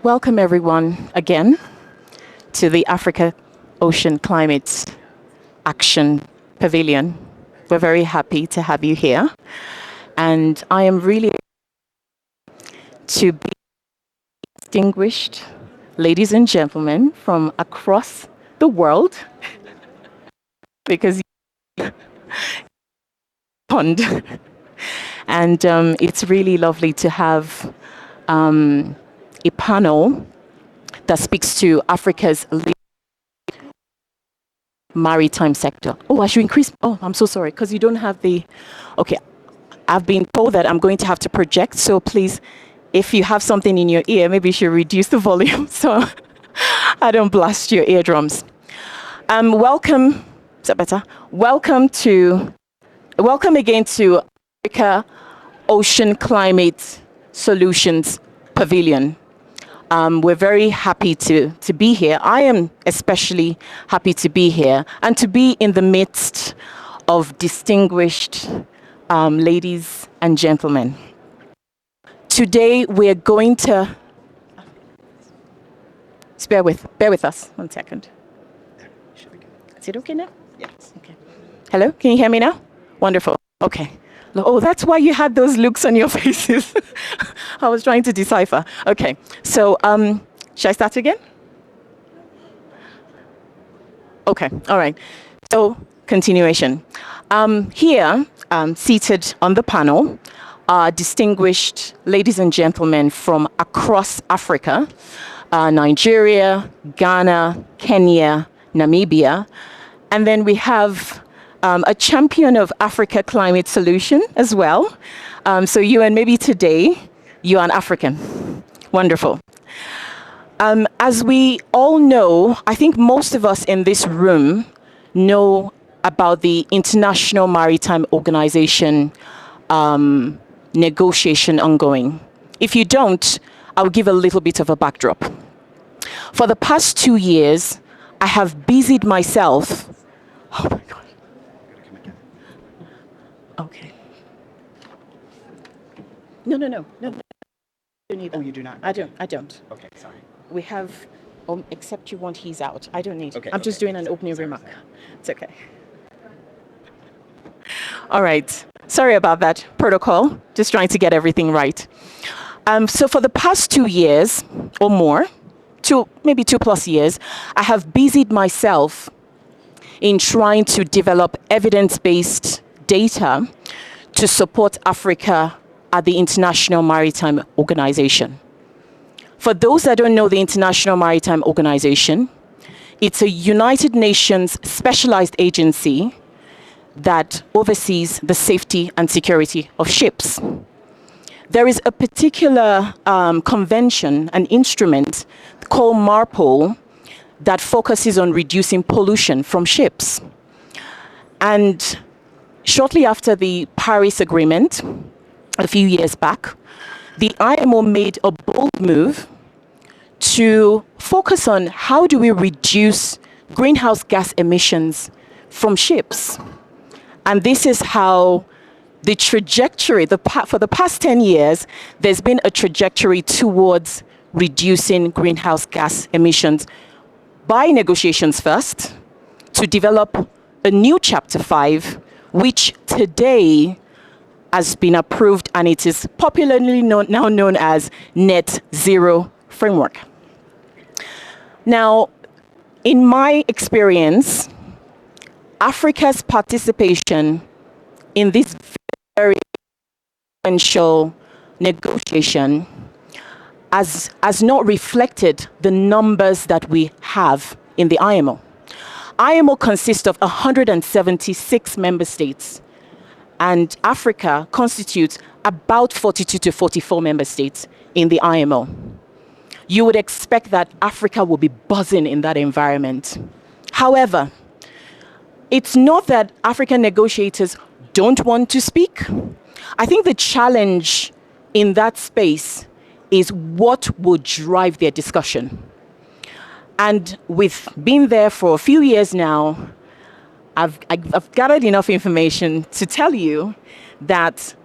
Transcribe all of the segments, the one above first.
welcome everyone again to the Africa Ocean Climate Action Pavilion. We're very happy to have you here. And I am really to be distinguished ladies and gentlemen from across the world because pond. And it's really lovely to have a panel that speaks to Africa's maritime sector. Oh, I should increase. Oh, I'm so sorry, because you don't have the. Okay, I've been told that I'm going to have to project. So please, if you have something in your ear, maybe you should reduce the volume so I don't blast your eardrums. Welcome. Is that better? Welcome again to Africa Ocean Climate Solutions Pavilion. We're very happy to be here. I am especially happy to be here and to be in the midst of distinguished ladies and gentlemen. Today we're going to just bear with us 1 second. Is it okay now? Yes. Okay. Hello, can you hear me now? Wonderful. Okay. Oh, that's why you had those looks on your faces. I was trying to decipher. Okay, so should I start again? Okay, all right. So continuation. Here, seated on the panel, are distinguished ladies and gentlemen from across Africa, Nigeria, Ghana, Kenya, Namibia, and then we have a champion of Africa climate solution as well. So you and maybe today, you're an African. Wonderful. As we all know, I think most of us in this room know about the International Maritime Organization negotiation ongoing. If you don't, I'll give a little bit of a backdrop. For the past 2 years, I have busied myself. Oh my God. Okay. No. Don't need that. Oh, you do not? I don't. Okay, sorry. We have, except you want his out. I don't need. Okay. I'm just doing an opening sorry. remark. It's okay. All right. Sorry about that protocol. Just trying to get everything right. So for the past 2 years or more, maybe 2+ years, I have busied myself in trying to develop evidence-based data to support Africa at the International Maritime Organization. For those that don't know the International Maritime Organization, it's a United Nations specialized agency that oversees the safety and security of ships. There is a particular convention, an instrument called MARPOL that focuses on reducing pollution from ships. And shortly after the Paris Agreement, a few years back, the IMO made a bold move to focus on how do we reduce greenhouse gas emissions from ships. And this is how the trajectory, for the past 10 years, there's been a trajectory towards reducing greenhouse gas emissions by negotiations first, to develop a new Chapter 5, which today has been approved, and it is popularly now known as Net Zero Framework. Now, in my experience, Africa's participation in this very influential negotiation has not reflected the numbers that we have in the IMO. IMO consists of 176 member states, and Africa constitutes about 42 to 44 member states in the IMO. You would expect that Africa will be buzzing in that environment. However, it's not that African negotiators don't want to speak. I think the challenge in that space is what will drive their discussion. And with being there for a few years now, I've gathered enough information to tell you that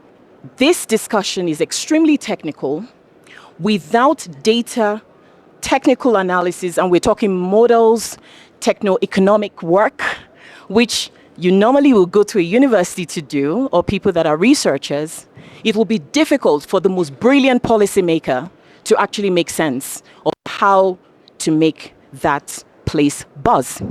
this discussion is extremely technical. Without data technical analysis, and we're talking models, techno-economic work, which you normally will go to a university to do, or people that are researchers, it will be difficult for the most brilliant policymaker to actually make sense of how to make that place buzz.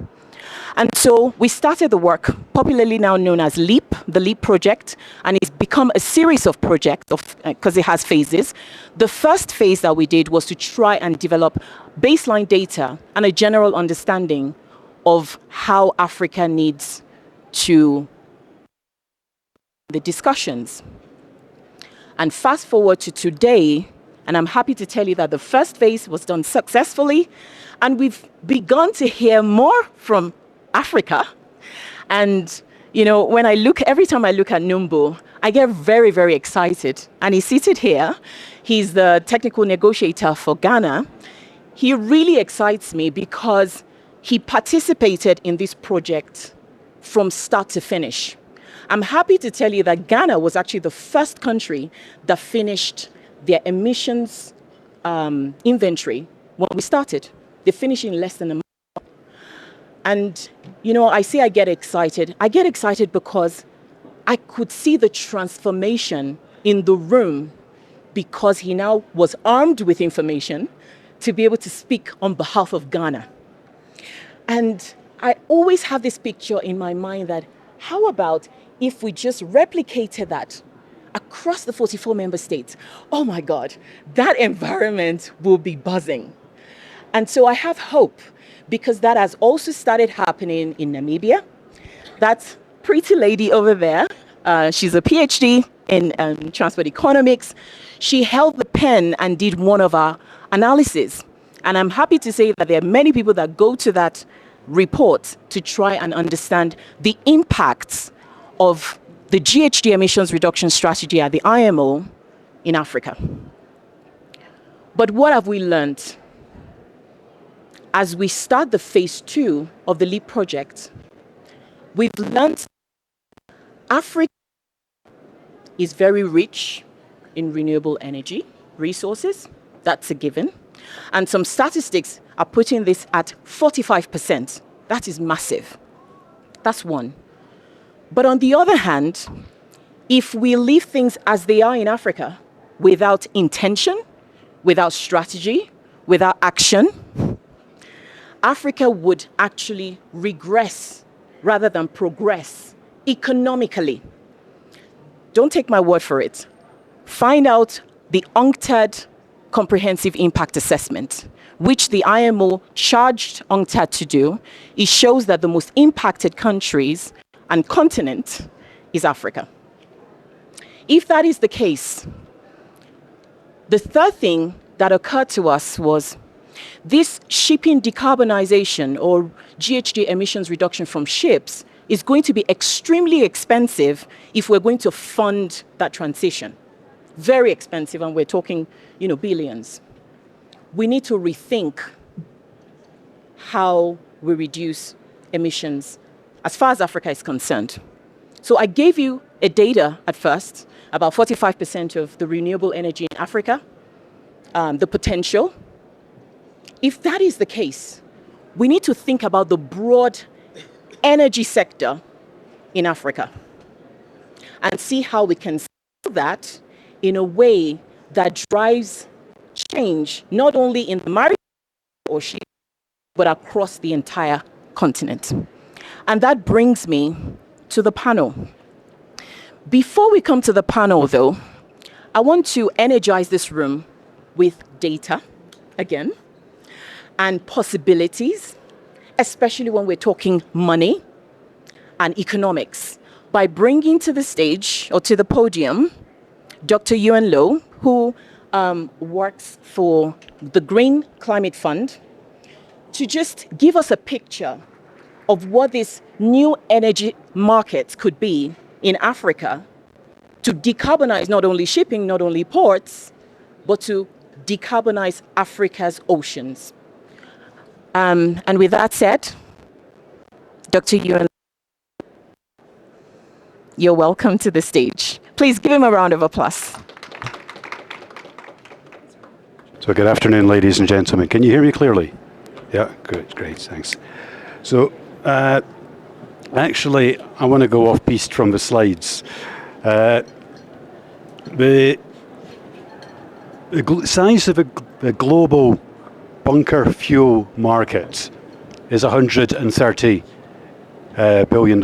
And so we started the work, popularly now known as LEAP, the LEAP project, and it's become a series of projects because it has phases. The first phase that we did was to try and develop baseline data and a general understanding of how Africa needs to the discussions. And fast forward to today, and I'm happy to tell you that the first phase was done successfully, and we've begun to hear more from Africa. And, you know, every time I look at Numbo, I get very, very excited. And he's seated here. He's the technical negotiator for Ghana. He really excites me because he participated in this project from start to finish. I'm happy to tell you that Ghana was actually the first country that finished their emissions inventory when we started. They finished in less than a month. And, you know, I say I get excited. I get excited because I could see the transformation in the room because he now was armed with information to be able to speak on behalf of Ghana. And I always have this picture in my mind that how about if we just replicated that across the 44 member states? Oh my God, that environment will be buzzing. And so I have hope because that has also started happening in Namibia. That pretty lady over there, she's a PhD in transport economics. She held the pen and did one of our analyses. And I'm happy to say that there are many people that go to that report to try and understand the impacts of the GHG emissions reduction strategy at the IMO in Africa. But what have we learned? As we start the phase 2 of the LEAP project, we've learned Africa is very rich in renewable energy resources. That's a given. And some statistics are putting this at 45%. That is massive. That's one. But on the other hand, if we leave things as they are in Africa, without intention, without strategy, without action, Africa would actually regress rather than progress economically. Don't take my word for it. Find out the UNCTAD Comprehensive Impact Assessment, which the IMO charged UNCTAD to do. It shows that the most impacted countries and continent is Africa. If that is the case, the third thing that occurred to us was this shipping decarbonization or GHG emissions reduction from ships is going to be extremely expensive if we're going to fund that transition. Very expensive, and we're talking, you know, billions. We need to rethink how we reduce emissions as far as Africa is concerned. So I gave you a data at first, about 45% of the renewable energy in Africa, the potential. If that is the case, we need to think about the broad energy sector in Africa and see how we can scale that in a way that drives change, not only in the maritime or ship, but across the entire continent. And that brings me to the panel. Before we come to the panel, though, I want to energize this room with data again, and possibilities, especially when we're talking money and economics, by bringing to the stage or to the podium Dr. Yuan Lo, who works for the Green Climate Fund, to just give us a picture of what these new energy markets could be in Africa to decarbonize not only shipping, not only ports, but to decarbonize Africa's oceans. And with that said, Dr. Yuan, you're welcome to the stage. Please give him a round of applause. So good afternoon, ladies and gentlemen. Can you hear me clearly? Yeah, good, great, thanks. So actually, I want to go off-piste from the slides. The size of the global bunker fuel market is $130 billion.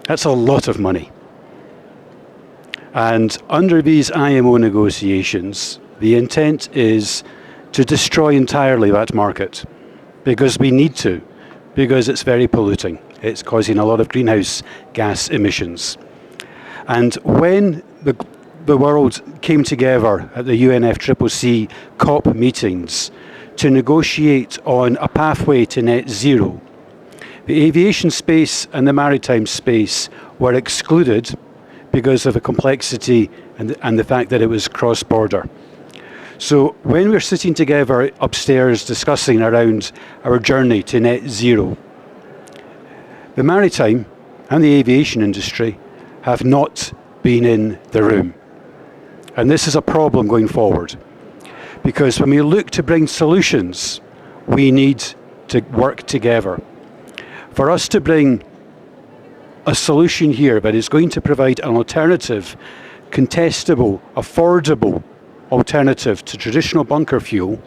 That's a lot of money. And under these IMO negotiations, the intent is to destroy entirely that market, because we need to, because it's very polluting. It's causing a lot of greenhouse gas emissions. And when the world came together at the UNFCCC COP meetings to negotiate on a pathway to net zero, the aviation space and the maritime space were excluded because of the complexity and the fact that it was cross-border. So when we're sitting together upstairs discussing around our journey to net zero, the maritime and the aviation industry have not been in the room. And this is a problem going forward, because when we look to bring solutions, we need to work together. For us to bring a solution here that is going to provide an alternative, contestable, affordable alternative to traditional bunker fuel,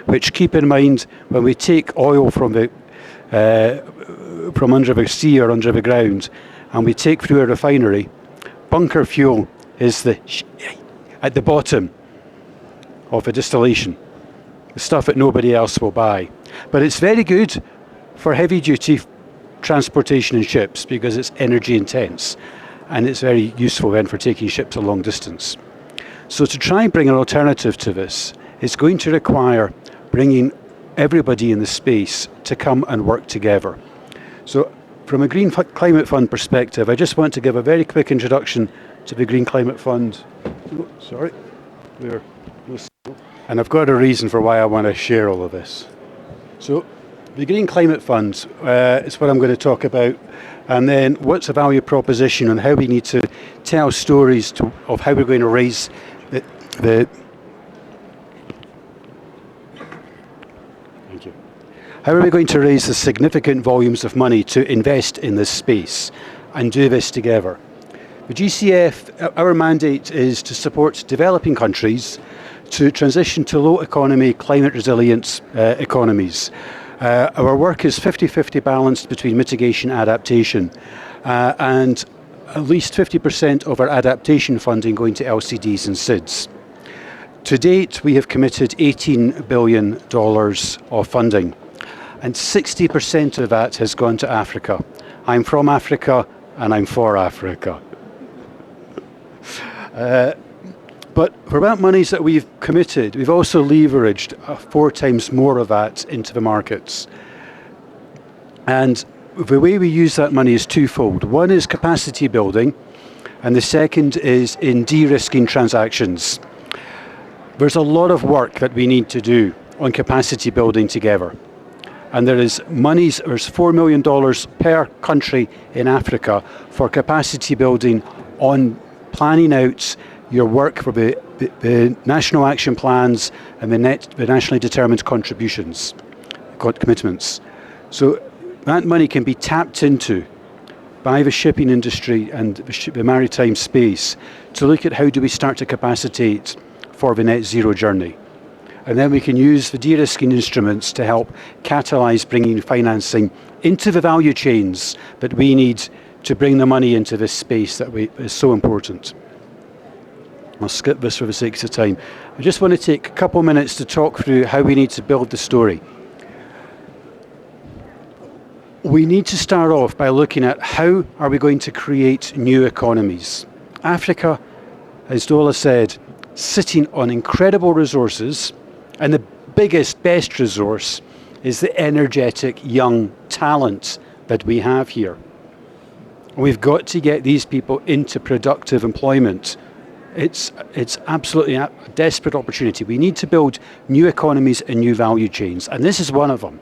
which, keep in mind, when we take oil from under the sea or under the ground and we take through a refinery, bunker fuel is at the bottom of the distillation, the stuff that nobody else will buy. But it's very good for heavy duty transportation in ships because it's energy intense, and it's very useful then for taking ships a long distance. So to try and bring an alternative to this is going to require bringing everybody in the space to come and work together. So from a Green Climate Fund perspective, I just want to give a very quick introduction to the Green Climate Fund. Oh, sorry, and I've got a reason for why I want to share all of this. So the Green Climate Fund is what I'm going to talk about, and then what's the value proposition and how we need to tell stories of how we're going to raise Thank you. How are we going to raise the significant volumes of money to invest in this space and do this together? The GCF, our mandate is to support developing countries to transition to low economy, climate resilient economies. Our work is 50-50 balanced between mitigation and adaptation, and at least 50% of our adaptation funding going to LCDs and SIDS. To date, we have committed $18 billion of funding, and 60% of that has gone to Africa. I'm from Africa, and I'm for Africa. But for that monies that we've committed, we've also leveraged 4 times more of that into the markets. And the way we use that money is twofold. One is capacity building, and the second is in de-risking transactions. There's a lot of work that we need to do on capacity building together. And there's $4 million per country in Africa for capacity building on planning out your work for the national action plans and the nationally determined commitments. So that money can be tapped into by the shipping industry and the maritime space to look at how do we start to capacitate for the net zero journey. And then we can use the de-risking instruments to help catalyse bringing financing into the value chains that we need to bring the money into this space that is so important. I'll skip this for the sake of time. I just want to take a couple minutes to talk through how we need to build the story. We need to start off by looking at how are we going to create new economies. Africa, as Dola said, sitting on incredible resources, and the biggest, best resource is the energetic young talent that we have here. We've got to get these people into productive employment. It's absolutely a desperate opportunity. We need to build new economies and new value chains, and this is one of them.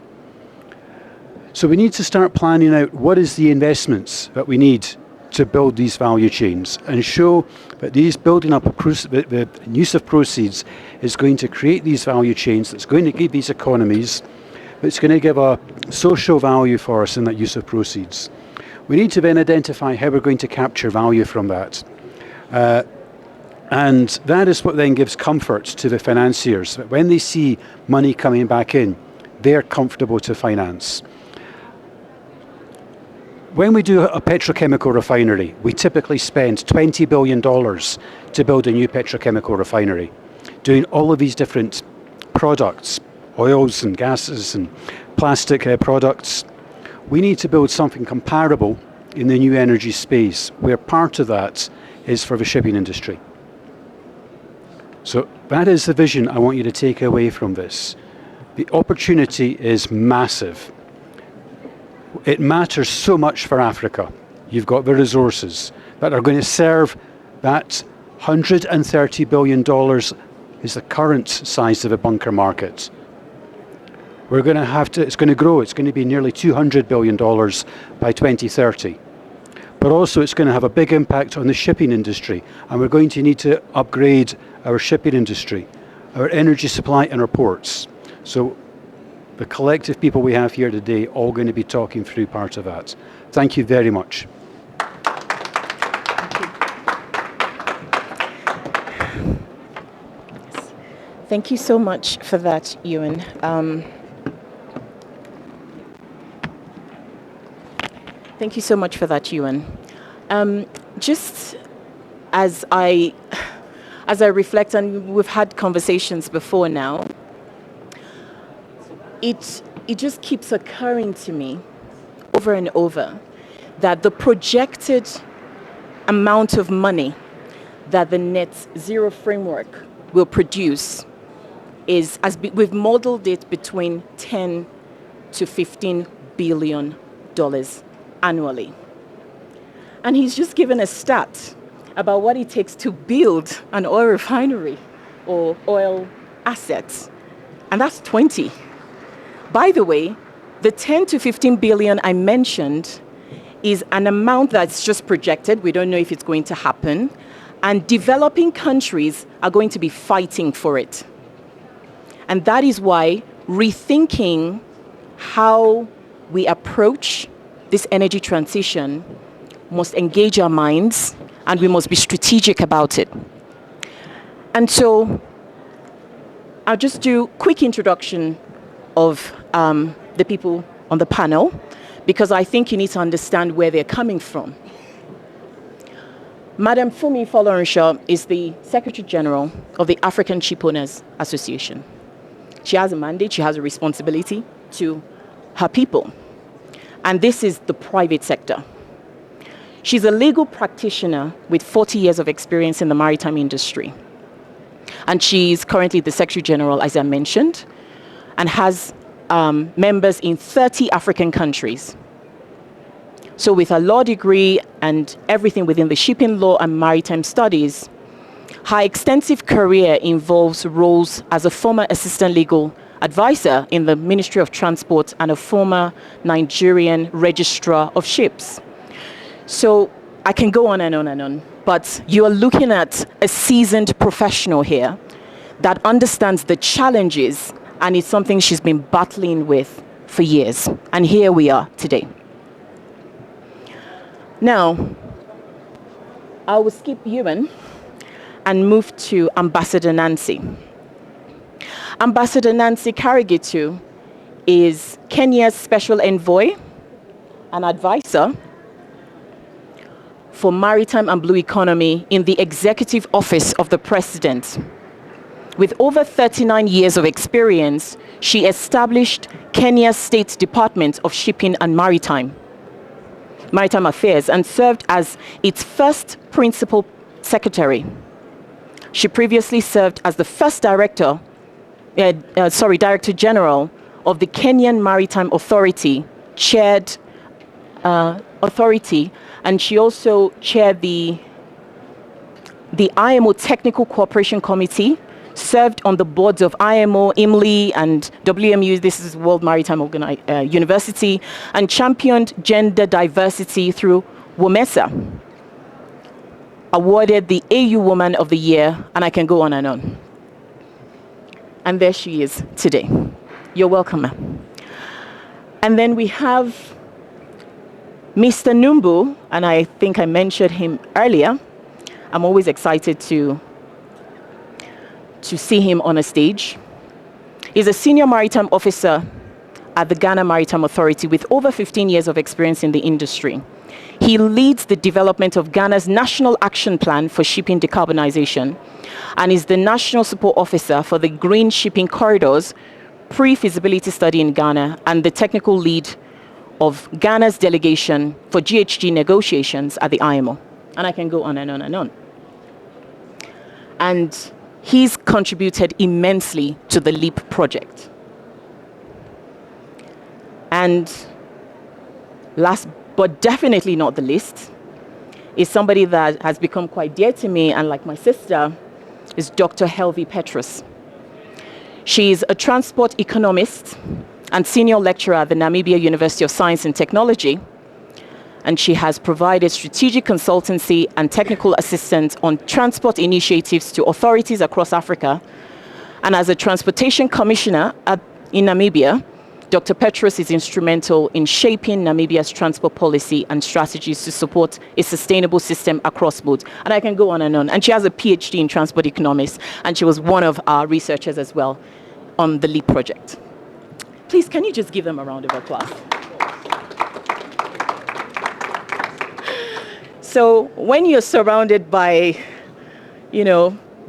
So we need to start planning out what is the investments that we need to build these value chains and show that these building up the use of proceeds is going to create these value chains, that's going to give these economies, that's going to give a social value for us in that use of proceeds. We need to then identify how we're going to capture value from that. And that is what then gives comfort to the financiers, that when they see money coming back in, they're comfortable to finance. When we do a petrochemical refinery, we typically spend $20 billion to build a new petrochemical refinery, doing all of these different products, oils and gases and plastic products. We need to build something comparable in the new energy space, where part of that is for the shipping industry. So that is the vision I want you to take away from this. The opportunity is massive. It matters so much for Africa. You've got the resources that are going to serve that $130 billion is the current size of the bunker market. We're going to have to, it's going to grow, it's going to be nearly $200 billion by 2030. But also it's going to have a big impact on the shipping industry, and we're going to need to upgrade our shipping industry, our energy supply and our ports. So the collective people we have here today all going to be talking through part of that. Thank you very much. Thank you so much for that, Ewan. Thank you so much for that, Ewan. Just as I reflect, and we've had conversations before now, it just keeps occurring to me over and over that the projected amount of money that the net zero framework will produce is, we've modeled it between 10 to 15 billion dollars annually. And he's just given a stat about what it takes to build an oil refinery or oil assets, and that's 20. By the way, the 10 to 15 billion I mentioned is an amount that's just projected. We don't know if it's going to happen. And developing countries are going to be fighting for it. And that is why rethinking how we approach this energy transition must engage our minds, and we must be strategic about it. And so I'll just do a quick introduction of the people on the panel, because I think you need to understand where they're coming from. Madam Fumi Folorunsho is the Secretary General of the African Shipowners Association. She has a mandate, she has a responsibility to her people. And this is the private sector. She's a legal practitioner with 40 years of experience in the maritime industry. And she's currently the Secretary General, as I mentioned, and has members in 30 African countries. So with a law degree and everything within the shipping law and maritime studies, her extensive career involves roles as a former assistant legal advisor in the Ministry of Transport and a former Nigerian registrar of ships. So I can go on and on and on, but you are looking at a seasoned professional here that understands the challenges, and it's something she's been battling with for years. And here we are today. Now, I will skip Ewan and move to Ambassador Nancy. Ambassador Nancy Karigitu is Kenya's special envoy and advisor for maritime and blue economy in the Executive Office of the President. With over 39 years of experience, she established Kenya's State Department of Shipping and Maritime Affairs and served as its first principal secretary. She previously served as the first Director General of the Kenyan Maritime Authority, and she also chaired the IMO Technical Cooperation Committee, served on the boards of IMO, IMLI, and WMU, this is World Maritime University, and championed gender diversity through WOMESA. awarded the AU Woman of the Year, and I can go on and on. And there she is today. You're welcome, ma'am. And then we have Mr. Numbu, and I think I mentioned him earlier. I'm always excited to see him on a stage. He's a senior maritime officer at the Ghana Maritime Authority with over 15 years of experience in the industry. He leads the development of Ghana's National Action Plan for Shipping Decarbonization and is the National Support Officer for the Green Shipping Corridors Pre-Feasibility Study in Ghana and the technical lead of Ghana's delegation for GHG negotiations at the IMO. And I can go on and on and on. And he's contributed immensely to the LEAP project. And last but definitely not the least is somebody that has become quite dear to me and like my sister is Dr. Helvi Petrus. She's a transport economist and senior lecturer at the Namibia University of Science and Technology. And she has provided strategic consultancy and technical assistance on transport initiatives to authorities across Africa. And as a transportation commissioner in Namibia, Dr. Petrus is instrumental in shaping Namibia's transport policy and strategies to support a sustainable system across modes. And I can go on and on. And she has a PhD in transport economics, and she was one of our researchers as well on the LEAP project. Please, can you just give them a round of applause? So when you're surrounded by,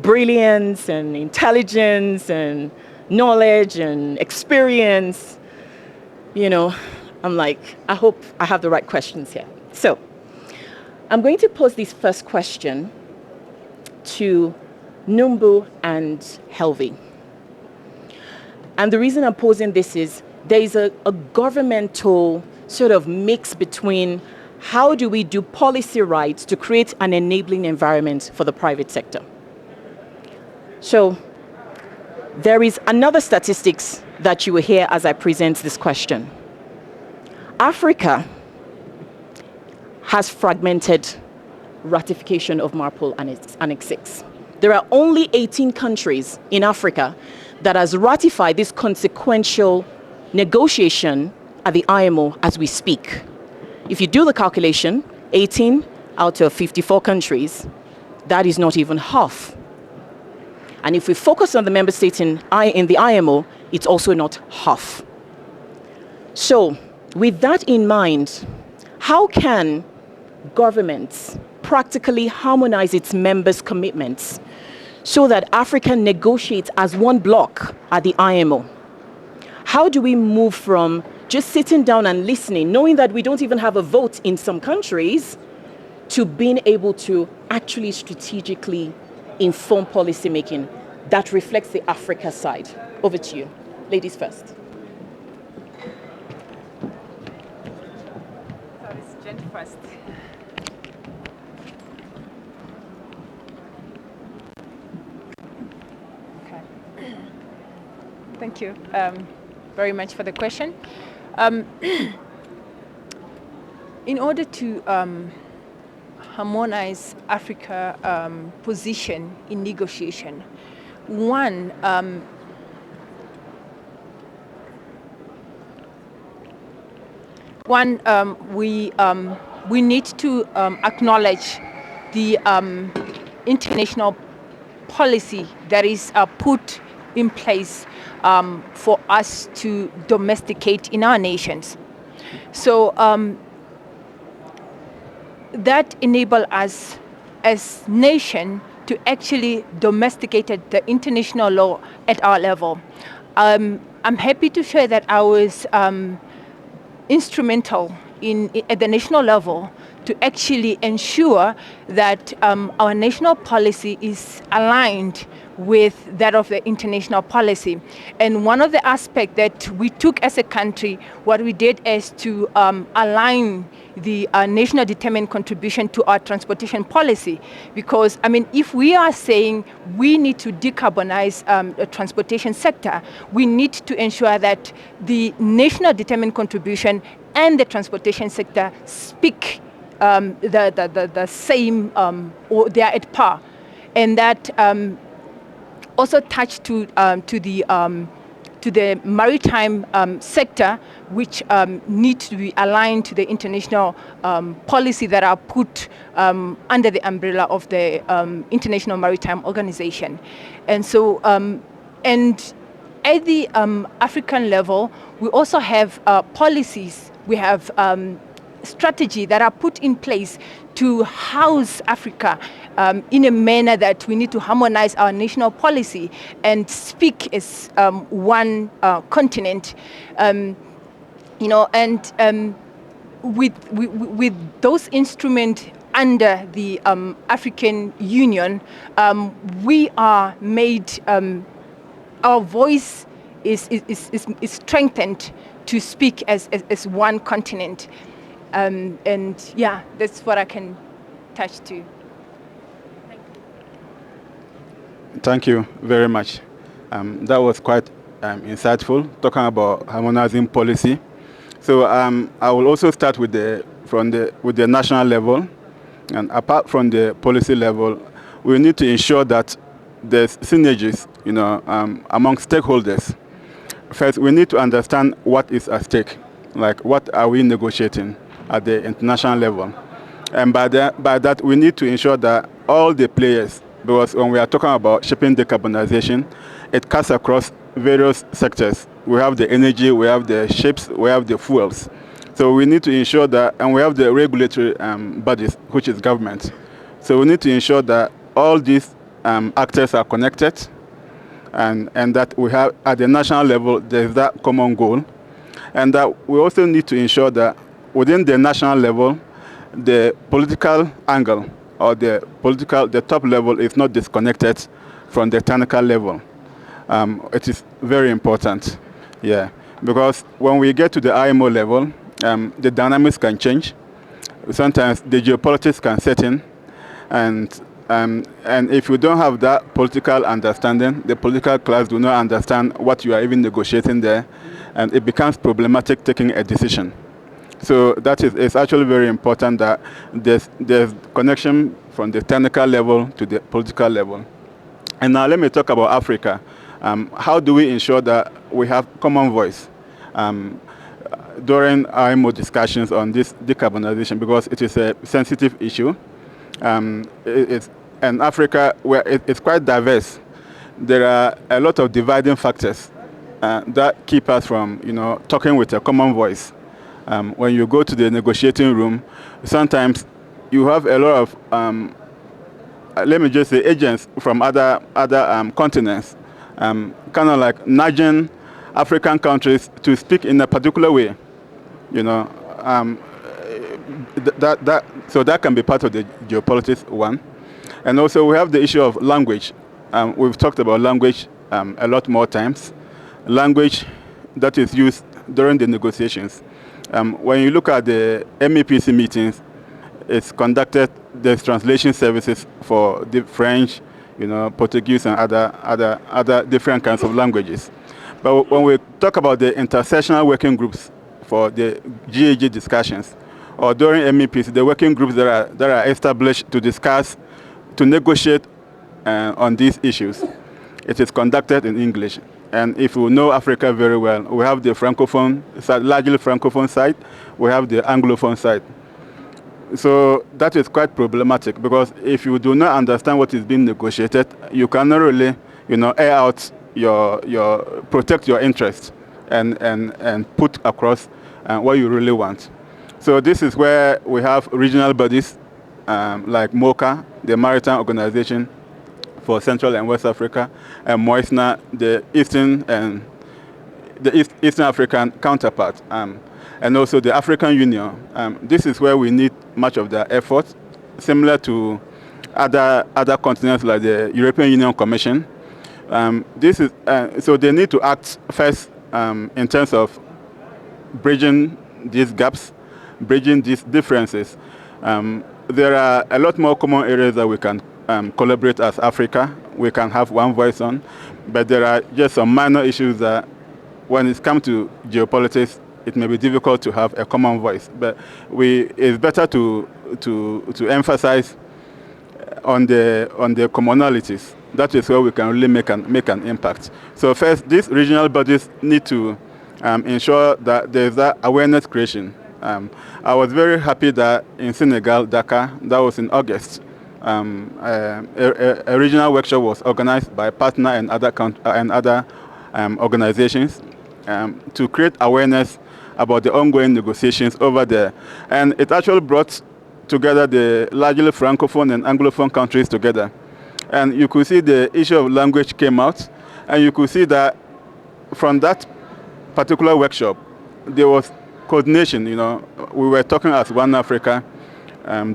brilliance and intelligence and knowledge and experience, I'm like, I hope I have the right questions here. So I'm going to pose this first question to Numbu and Helvi. And the reason I'm posing this is there is a governmental sort of mix between how do we do policy right to create an enabling environment for the private sector. So there is another statistics that you will hear as I present this question. Africa has fragmented ratification of MARPOL Annex 6. There are only 18 countries in Africa that has ratified this consequential negotiation at the IMO as we speak. If you do the calculation, 18 out of 54 countries, that is not even half. And if we focus on the member states in the IMO, it's also not half. So with that in mind, how can governments practically harmonize its members' commitments so that Africa negotiates as one bloc at the IMO? How do we move from just sitting down and listening, knowing that we don't even have a vote in some countries, to being able to actually strategically inform policy making that reflects the Africa side? Over to you. Ladies first. Sorry, it's Jen first. Okay. Thank you very much for the question. In order to harmonize Africa's position in negotiation, we need to acknowledge the international policy that is put in place for us to domesticate in our nations. So that enable us as nation to actually domesticate the international law at our level. I'm happy to share that I was instrumental at the national level to actually ensure that our national policy is aligned with that of the international policy. And one of the aspects that we took as a country, what we did is to align the national determined contribution to our transportation policy. Because, if we are saying we need to decarbonize the transportation sector, we need to ensure that the national determined contribution and the transportation sector speak the same, or they are at par, and that also touched to the maritime sector, which need to be aligned to the international policy that are put under the umbrella of the International Maritime Organization. And so, and at the African level, we also have policies, we have strategy that are put in place to house Africa in a manner that we need to harmonize our national policy and speak as one continent. With those instruments under the African Union, we are made, our voice is strengthened to speak as one continent. And yeah, that's what I can touch to. Thank you very much. That was quite insightful, talking about harmonizing policy. So I will also start with the national level, and apart from the policy level, we need to ensure that there's synergies, among stakeholders. First, we need to understand what is at stake, like what are we negotiating at the international level, and by that we need to ensure that all the players, because when we are talking about shipping decarbonization, it cuts across various sectors. We have the energy, we have the ships, we have the fuels. So we need to ensure that, and we have the regulatory bodies, which is government. So we need to ensure that all these actors are connected, and that we have, at the national level, there's that common goal. And that we also need to ensure that within the national level, the political angle or the top level is not disconnected from the technical level. It is very important, yeah, because when we get to the IMO level, the dynamics can change. Sometimes the geopolitics can set in, and if you don't have that political understanding, the political class do not understand what you are even negotiating there, and it becomes problematic taking a decision. So it's actually very important that there's connection from the technical level to the political level. And now let me talk about Africa. How do we ensure that we have common voice during IMO discussions on this decarbonization, because it is a sensitive issue. And Africa, where it's quite diverse, there are a lot of dividing factors that keep us from, talking with a common voice. When you go to the negotiating room, sometimes you have a lot of, let me just say, agents from other continents, kind of like nudging African countries to speak in a particular way. So that can be part of the geopolitics one. And also we have the issue of language. We've talked about language a lot more times. Language that is used during the negotiations. When you look at the MEPC meetings, it's conducted, there's translation services for the French, Portuguese and other different kinds of languages. But when we talk about the intersessional working groups for the GAG discussions, or during MEPs, the working groups that are established to discuss, to negotiate on these issues, it is conducted in English. And if you know Africa very well, we have the Francophone side, largely Francophone side, we have the Anglophone side. So that is quite problematic, because if you do not understand what is being negotiated, you cannot really, air out protect your interests and put across what you really want. So this is where we have regional bodies like MOCA, the Maritime Organization for Central and West Africa, and MOISNA, the Eastern African counterpart, and also the African Union. This is where we need much of their effort, similar to other continents like the European Union Commission. So they need to act first in terms of bridging these gaps, bridging these differences. There are a lot more common areas that we can collaborate as Africa. We can have one voice on, but there are just some minor issues that when it comes to geopolitics, it may be difficult to have a common voice. But it's better to emphasize on the commonalities. That is where we can really make an impact. So first, these regional bodies need to ensure that there's that awareness creation. I was very happy that in Senegal, Dakar, that was in August, a regional workshop was organized by partner and other organizations to create awareness about the ongoing negotiations over there. And it actually brought together the largely Francophone and Anglophone countries together. And you could see the issue of language came out, and you could see that from that particular workshop, there was coordination. You know, we were talking as one Africa,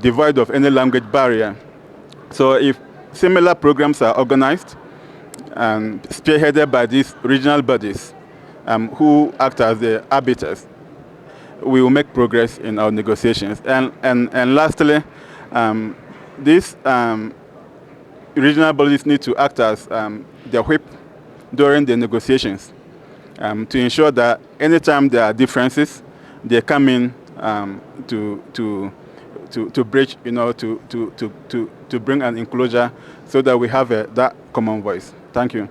devoid of any language barrier. So if similar programs are organized and spearheaded by these regional bodies who act as the arbiters, we will make progress in our negotiations. And lastly, these regional bodies need to act as the whip during the negotiations to ensure that anytime there are differences, they come in to bridge, you know, to bring an enclosure so that we have that common voice. Thank you.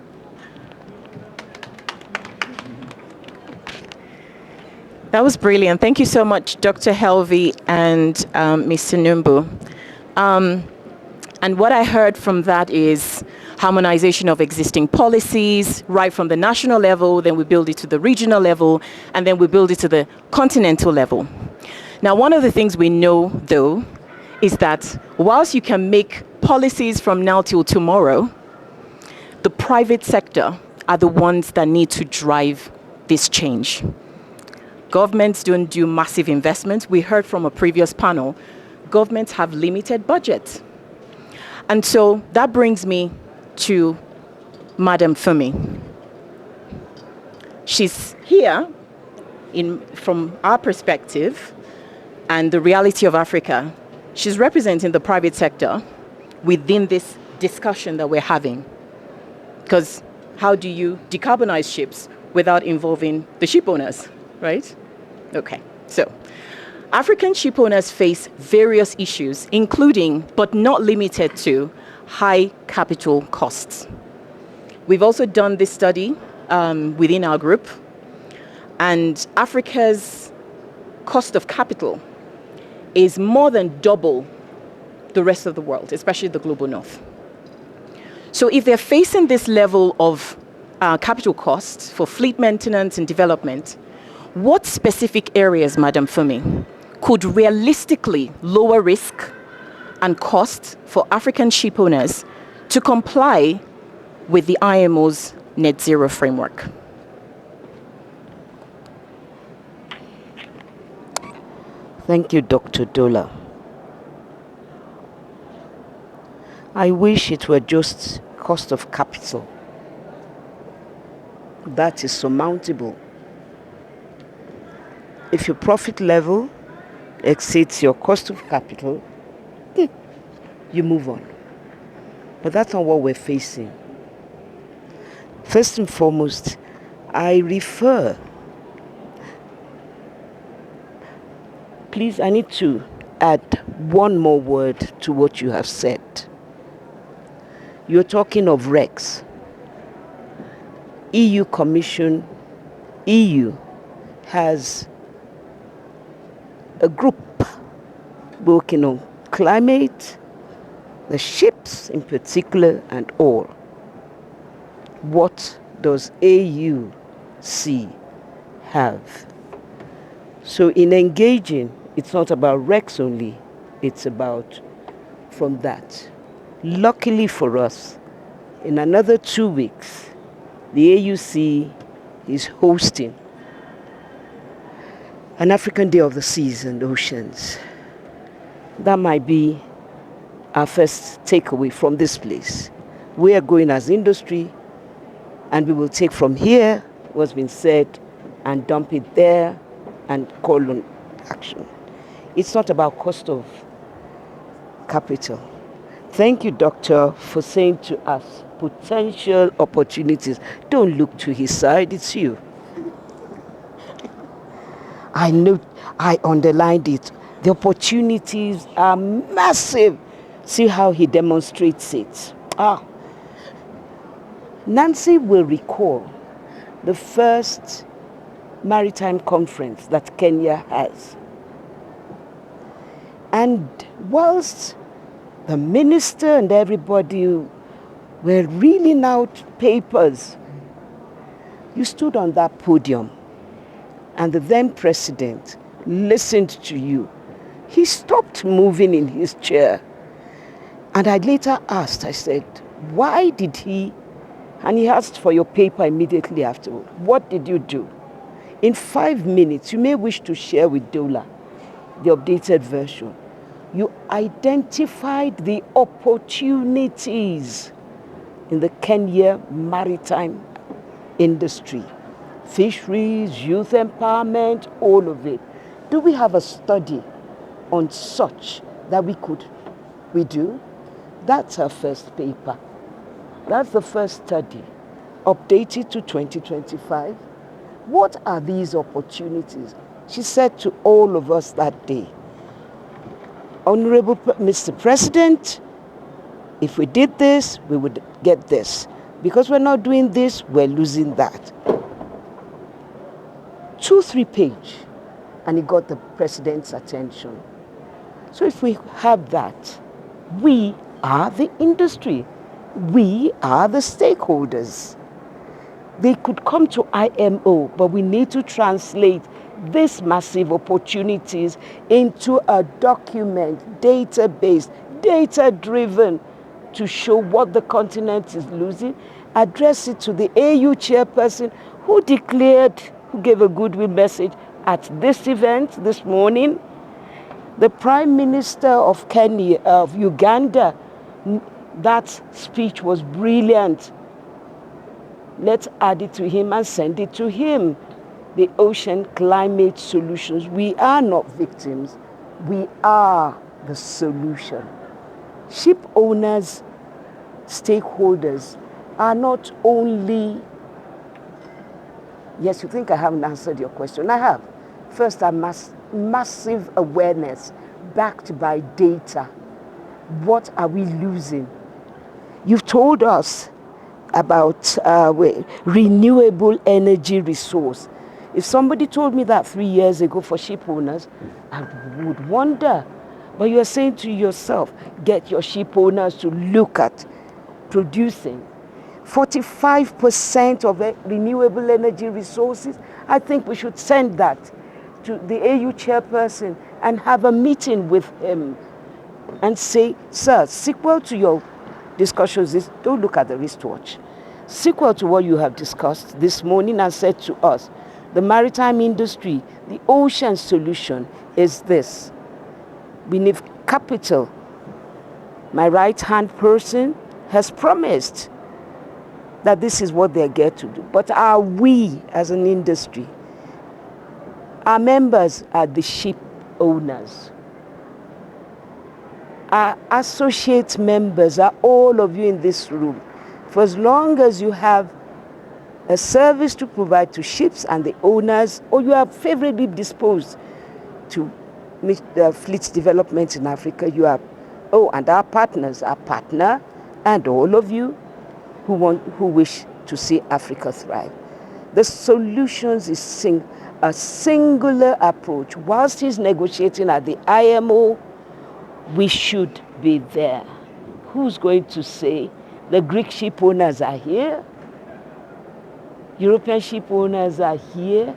That was brilliant. Thank you so much, Dr. Helvey and Mr. Numbu. And what I heard from that is harmonization of existing policies, right from the national level, then we build it to the regional level, and then we build it to the continental level. Now, one of the things we know, though, is that whilst you can make policies from now till tomorrow, the private sector are the ones that need to drive this change. Governments don't do massive investments. We heard from a previous panel, governments have limited budgets. And so that brings me to Madam Fumi. She's here from our perspective and the reality of Africa. She's representing the private sector within this discussion that we're having. Because how do you decarbonize ships without involving the ship owners, right? Okay, so African ship owners face various issues, including, but not limited to, high capital costs. We've also done this study within our group, and Africa's cost of capital is more than double the rest of the world, especially the global north. So if they're facing this level of capital costs for fleet maintenance and development, what specific areas, Madam Fumi, could realistically lower risk and cost for African ship owners to comply with the IMO's net zero framework? Thank you, Dr. Dola. I wish it were just cost of capital. That is surmountable. If your profit level exceeds your cost of capital, you move on. But that's not what we're facing. First and foremost, I refer. Please, I need to add one more word to what you have said. You're talking of REX. EU Commission, EU has a group working on climate, the ships in particular, and all. What does AUC have? So in engaging, it's not about REX only, it's about from that. Luckily for us, in another 2 weeks, the AUC is hosting an African Day of the Seas and Oceans. That might be our first takeaway from this place. We are going as industry, and we will take from here what's been said and dump it there and call on action. It's not about cost of capital. Thank you, Doctor, for saying to us potential opportunities. Don't look to his side, it's you. I underlined it. The opportunities are massive. See how he demonstrates it. Nancy will recall the first maritime conference that Kenya has. And whilst the minister and everybody were reeling out papers, you stood on that podium and the then president listened to you. He stopped moving in his chair. And I later asked, I said, why did he? And he asked for your paper immediately afterward. What did you do? In 5 minutes, you may wish to share with Dola the updated version. You identified the opportunities in the Kenya maritime industry. Fisheries, youth empowerment, all of it. Do we have a study on such that we do? That's our first paper. That's the first study, updated to 2025. What are these opportunities? She said to all of us that day, Honorable Mr. President, if we did this, we would get this. Because we're not doing this, we're losing that. 2-3 page, and it got the president's attention. So if we have that, we are the industry. We are the stakeholders. They could come to IMO, but we need to translate these massive opportunities into a document, database, data-driven, to show what the continent is losing, address it to the AU chairperson who gave a goodwill message at this event this morning. The Prime Minister of Uganda, that speech was brilliant. Let's add it to him and send it to him. The ocean climate solutions. We are not victims. We are the solution. Ship owners, stakeholders are not only... Yes, you think I haven't answered your question. I have. First, a massive awareness backed by data. What are we losing? You've told us about renewable energy resource. If somebody told me that 3 years ago for ship owners, I would wonder. But you are saying to yourself, get your ship owners to look at producing 45% of renewable energy resources. I think we should send that to the AU chairperson and have a meeting with him and say, sir, sequel to your discussions, don't look at the wristwatch. Sequel to what you have discussed this morning and said to us, the maritime industry, the ocean solution is this. We need capital. My right-hand person has promised that this is what they're going to do. But are we, as an industry, our members are the ship owners. Our associate members are all of you in this room. For as long as you have a service to provide to ships and the owners, or you are favorably disposed to fleet development in Africa, you are, and our partners, our partner, and all of you who wish to see Africa thrive. The solutions is a singular approach. Whilst he's negotiating at the IMO, we should be there. Who's going to say the Greek ship owners are here? European ship owners are here.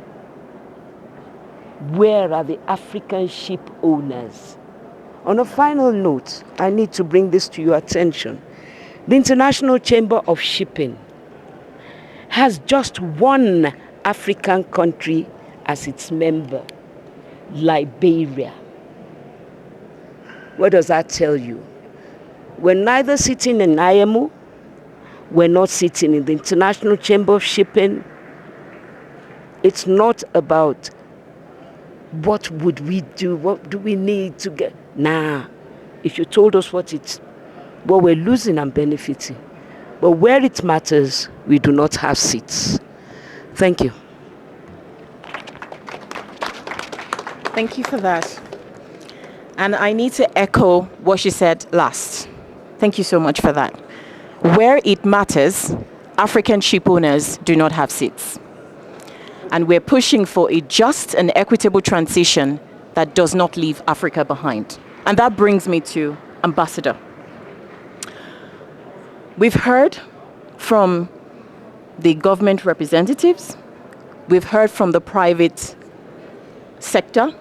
Where are the African ship owners? On a final note, I need to bring this to your attention. The International Chamber of Shipping has just one African country as its member, Liberia. What does that tell you? We're neither sitting in IMO, we're not sitting in the International Chamber of Shipping. It's not about what would we do, what do we need to get. Nah, if you told us what we're losing and benefiting. But where it matters, we do not have seats. Thank you. Thank you for that. And I need to echo what she said last. Thank you so much for that. Where it matters, African ship owners do not have seats. And we're pushing for a just and equitable transition that does not leave Africa behind. And that brings me to Ambassador. We've heard from the government representatives, we've heard from the private sector,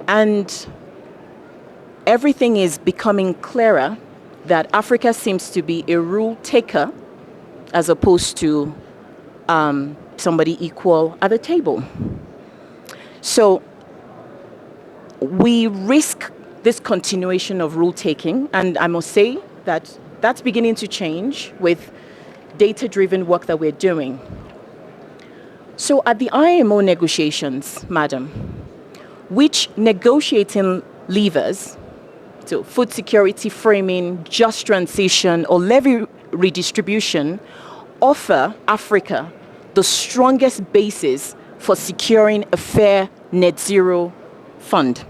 and everything is becoming clearer that Africa seems to be a rule taker as opposed to somebody equal at the table. So we risk this continuation of rule taking, and I must say that that's beginning to change with data-driven work that we're doing. So at the IMO negotiations, madam, which negotiating levers, so food security framing, just transition, or levy redistribution, offer Africa the strongest basis for securing a fair net zero fund?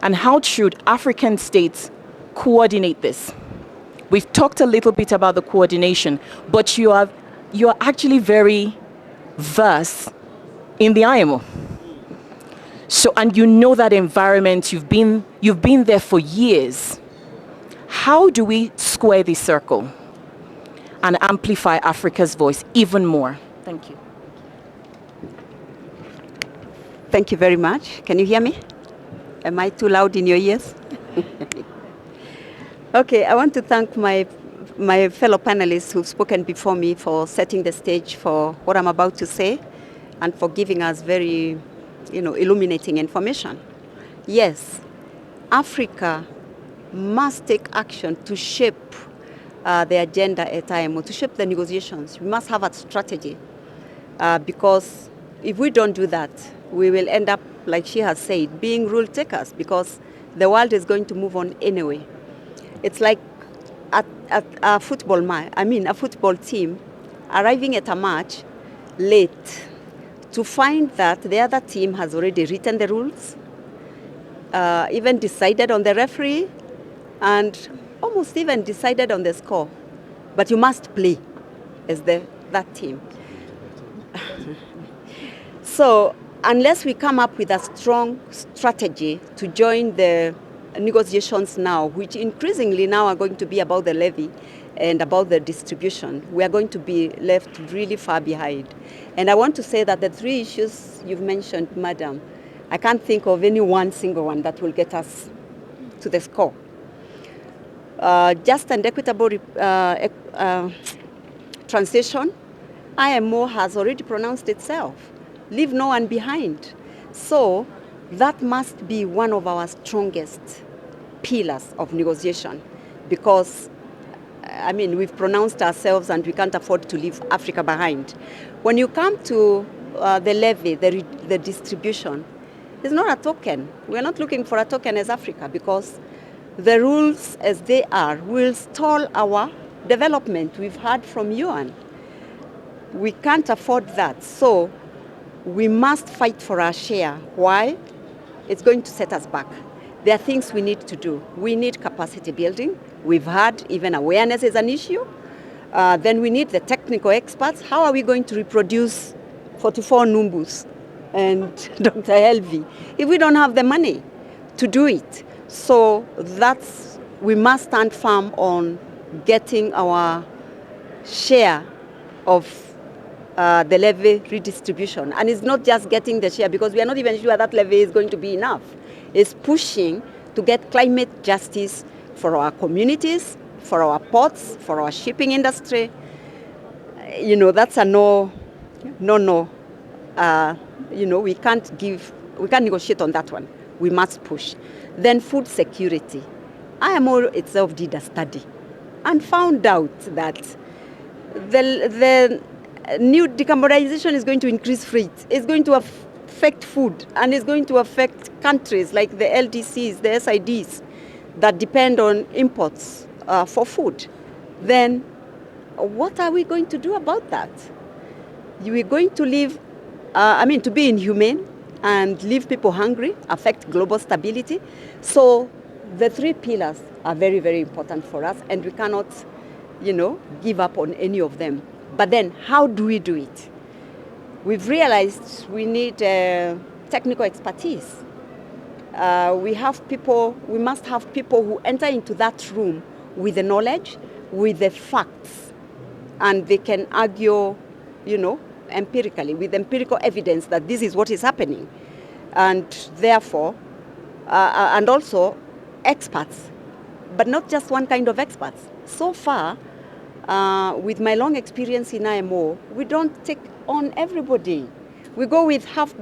And how should African states coordinate this? We've talked a little bit about the coordination, but you are actually very versed in the IMO. So, and you know that environment, you've been there for years. How do we square this circle and amplify Africa's voice even more? Thank you. Thank you very much. Can you hear me? Am I too loud in your ears? Okay, I want to thank my fellow panelists who've spoken before me for setting the stage for what I'm about to say and for giving us very, illuminating information. Yes, Africa must take action to shape the agenda at IMO, to shape the negotiations. We must have a strategy because if we don't do that, we will end up, like she has said, being rule takers because the world is going to move on anyway. It's like a football team arriving at a match late to find that the other team has already written the rules, even decided on the referee, and almost even decided on the score. But you must play as that team. So unless we come up with a strong strategy to join the negotiations now, which increasingly now are going to be about the levy and about the distribution, we are going to be left really far behind. And I want to say that the three issues you've mentioned, madam, I can't think of any one single one that will get us to the score. Just and equitable transition, IMO has already pronounced itself. Leave no one behind. So that must be one of our strongest pillars of negotiation because, we've pronounced ourselves and we can't afford to leave Africa behind. When you come to the levy, the distribution, it's not a token. We're not looking for a token as Africa because the rules as they are will stall our development. We've heard from UN. We can't afford that. So we must fight for our share. Why? It's going to set us back. There are things we need to do. We need capacity building. We've had even awareness is an issue. Then we need the technical experts. How are we going to reproduce 44 Numbus and Dr. Helvi if we don't have the money to do it? So we must stand firm on getting our share of the levy redistribution. And it's not just getting the share because we are not even sure that levy is going to be enough. It's pushing to get climate justice for our communities, for our ports, for our shipping industry. That's a no. We can't negotiate on that one. We must push. Then food security. IMO itself did a study and found out that the new decarbonization is going to increase freight. It's going to affect food and it's going to affect countries like the LDCs, the SIDs that depend on imports for food. Then what are we going to do about that? We're going to leave to be inhumane and leave people hungry, affect global stability. So the three pillars are very, very important for us, and we cannot, give up on any of them. But then, how do we do it? We've realized we need technical expertise. We must have people who enter into that room with the knowledge, with the facts, and they can argue, empirically, with empirical evidence that this is what is happening. And therefore, and also experts, but not just one kind of experts. So far, with my long experience in IMO, we don't take on everybody. We go with half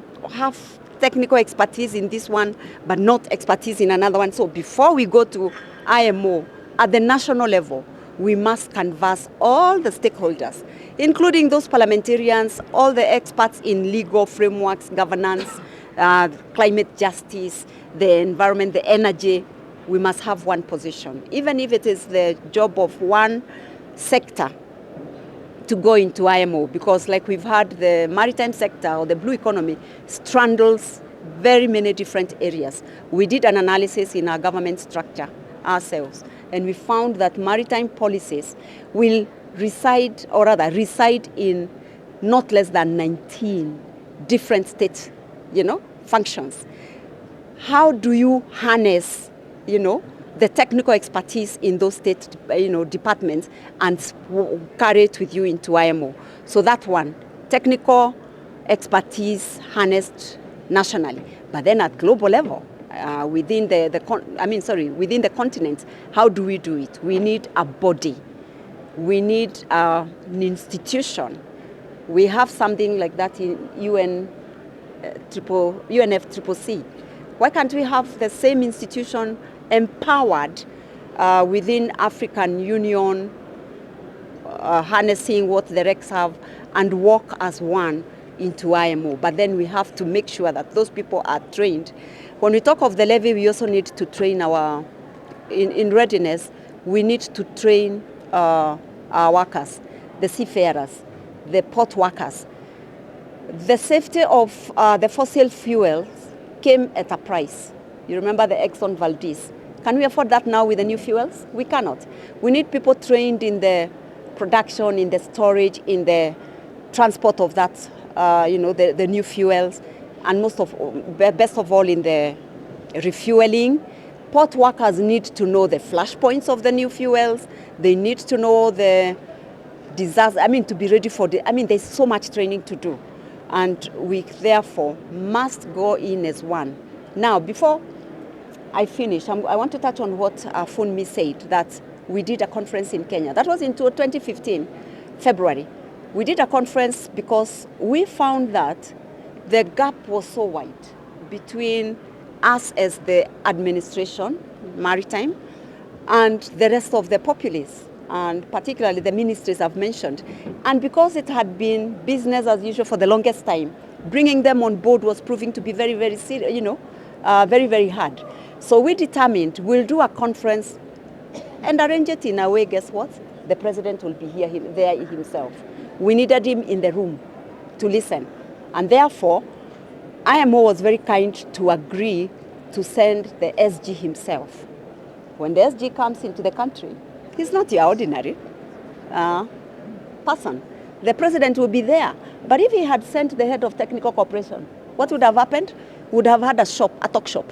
technical expertise in this one, but not expertise in another one. So before we go to IMO, at the national level, we must canvass all the stakeholders, including those parliamentarians, all the experts in legal frameworks, governance, climate justice, the environment, the energy. We must have one position, even if it is the job of one sector to go into IMO, because like we've heard, the maritime sector or the blue economy straddles very many different areas. We did an analysis in our government structure ourselves, and we found that maritime policies will reside in not less than 19 different state, functions. How do you harness, the technical expertise in those state, departments and carry it with you into IMO? So that one, technical expertise harnessed nationally, but then at global level, within the continent, how do we do it? We need a body. We need an institution. We have something like that in UNFCCC. Why can't we have the same institution empowered within African Union, harnessing what the RECs have, and work as one into IMO? But then we have to make sure that those people are trained. When we talk of the levy, we also need to train in readiness, we need to train our workers, the seafarers, the port workers. The safety of the fossil fuels came at a price. You remember the Exxon Valdez. Can we afford that now with the new fuels? We cannot. We need people trained in the production, in the storage, in the transport of that, the new fuels, and best of all in the refueling. Port workers need to know the flash points of the new fuels. They need to know the disaster, to be ready for there's so much training to do. And we therefore must go in as one. Now, before I finish, I want to touch on what Funmi said, that we did a conference in Kenya. That was in 2015, February. We did a conference because we found that the gap was so wide between us as the administration, maritime, and the rest of the populace, and particularly the ministries I've mentioned. And because it had been business as usual for the longest time, bringing them on board was proving to be very, very serious, very, very hard. So we determined we'll do a conference and arrange it in a way, guess what? The president will be there himself. We needed him in the room to listen. And therefore, IMO was very kind to agree to send the SG himself. When the SG comes into the country, he's not your ordinary person. The president will be there. But if he had sent the head of technical cooperation, what would have happened? Would have had a talk shop.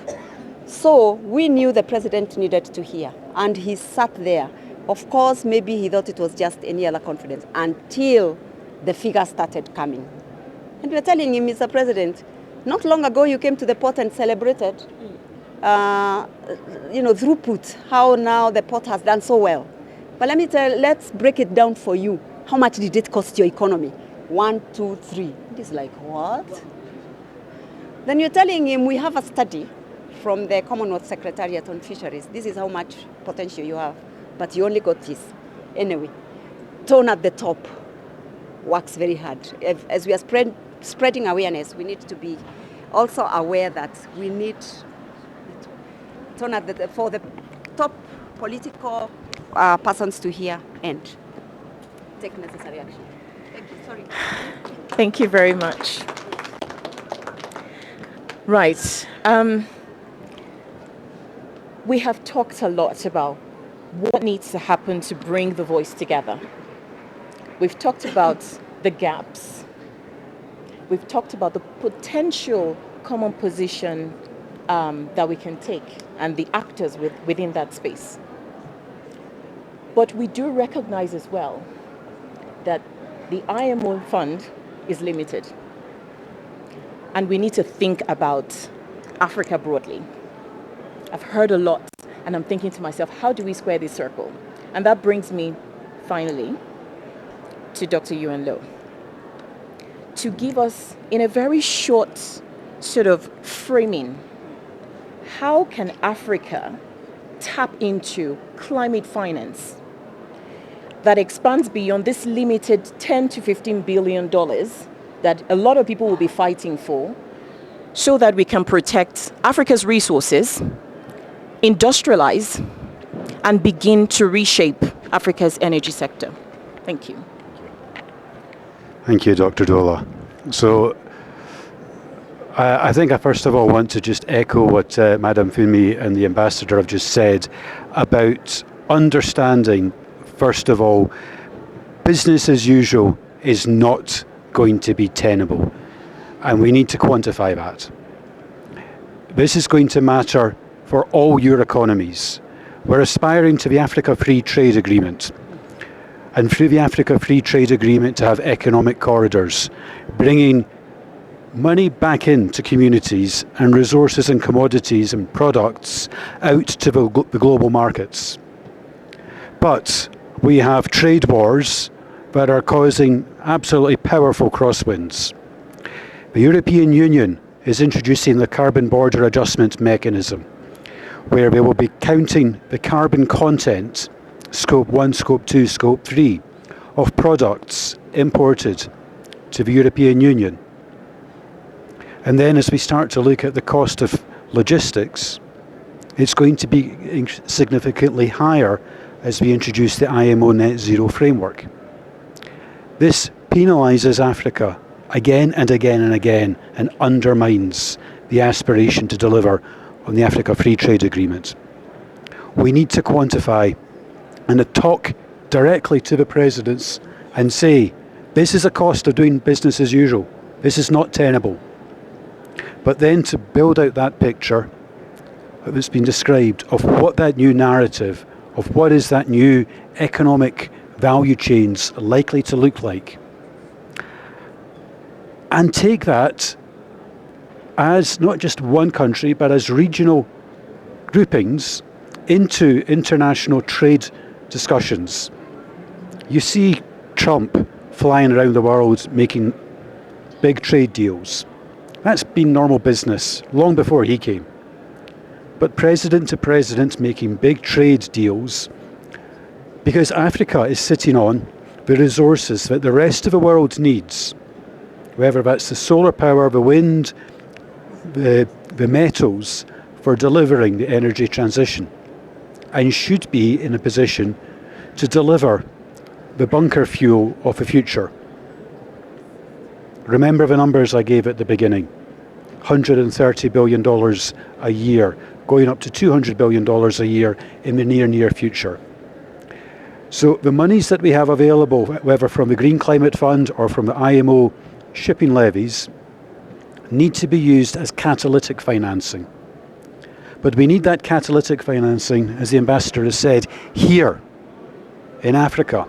So we knew the president needed to hear, and he sat there. Of course, maybe he thought it was just any other conference until the figures started coming. And we were telling him, Mr. President, not long ago you came to the port and celebrated, throughput, how now the port has done so well. But let's break it down for you. How much did it cost your economy? 1, 2, 3. He's like, what? Then you're telling him, we have a study from the Commonwealth Secretariat on Fisheries. This is how much potential you have, but you only got this. Anyway, tone at the top works very hard. As we are spreading awareness, we need to be also aware that we need tone at for the top political persons to hear and take necessary action. Thank you. Sorry. Thank you very much. Right. We have talked a lot about what needs to happen to bring the voice together. We've talked about the gaps. We've talked about the potential common position that we can take and the actors within that space. But we do recognize as well that the IMO fund is limited. And we need to think about Africa broadly. I've heard a lot, and I'm thinking to myself, how do we square this circle? And that brings me, finally, to Dr. Yuan Lo, to give us, in a very short sort of framing, how can Africa tap into climate finance that expands beyond this limited $10 to $15 billion that a lot of people will be fighting for, so that we can protect Africa's resources, industrialize, and begin to reshape Africa's energy sector. Thank you. Thank you, Dr. Dola. So I think I first of all want to just echo what Madam Funmi and the Ambassador have just said about understanding, first of all, business as usual is not going to be tenable, and we need to quantify that. This is going to matter for all your economies. We're aspiring to the Africa Free Trade Agreement, and through the Africa Free Trade Agreement to have economic corridors, bringing money back into communities and resources and commodities and products out to the global markets. But we have trade wars that are causing absolutely powerful crosswinds. The European Union is introducing the Carbon Border Adjustment Mechanism, where we will be counting the carbon content, Scope 1, Scope 2, Scope 3, of products imported to the European Union. And then as we start to look at the cost of logistics, it's going to be significantly higher as we introduce the IMO Net Zero framework. This penalises Africa again and again and again, and undermines the aspiration to deliver on the Africa Free Trade Agreement. We need to quantify and to talk directly to the presidents and say, this is a cost of doing business as usual. This is not tenable. But then to build out that picture that's been described of what that new narrative, of what is that new economic value chains likely to look like. And take that as not just one country, but as regional groupings into international trade discussions. You see Trump flying around the world making big trade deals. That's been normal business long before he came. But president to president making big trade deals, because Africa is sitting on the resources that the rest of the world needs, whether that's the solar power, the wind, the metals, for delivering the energy transition, and should be in a position to deliver the bunker fuel of the future. Remember the numbers I gave at the beginning. $130 billion a year, going up to $200 billion a year in the near future. So the monies that we have available, whether from the Green Climate Fund or from the IMO shipping levies, need to be used as catalytic financing. But we need that catalytic financing, as the Ambassador has said, here in Africa,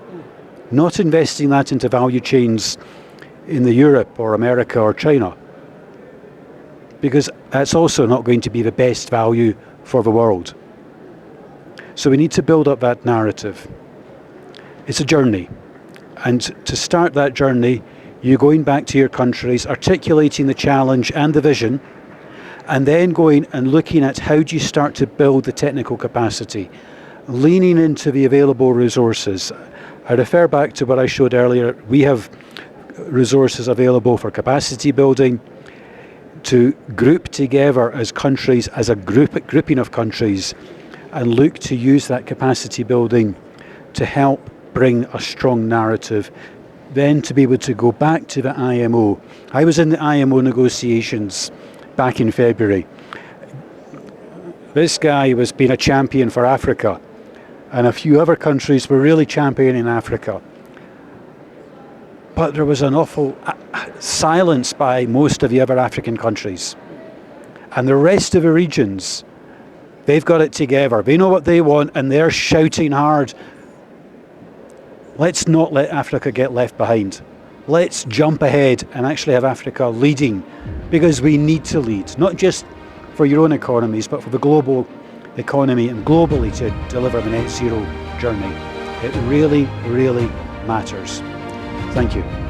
not investing that into value chains in the Europe or America or China, because that's also not going to be the best value for the world. So we need to build up that narrative. It's a journey. And to start that journey, you're going back to your countries, articulating the challenge and the vision, and then going and looking at how do you start to build the technical capacity, leaning into the available resources. I refer back to what I showed earlier. We have resources available for capacity building, to group together as countries, as a grouping of countries, and look to use that capacity building to help bring a strong narrative, then to be able to go back to the IMO. I was in the IMO negotiations back in February. This guy was being a champion for Africa, and a few other countries were really championing Africa. But there was an awful silence by most of the other African countries. And the rest of the regions, they've got it together. They know what they want, and they're shouting hard. Let's not let Africa get left behind. Let's jump ahead and actually have Africa leading, because we need to lead, not just for your own economies, but for the global economy and globally to deliver the net zero journey. It really, really matters. Thank you.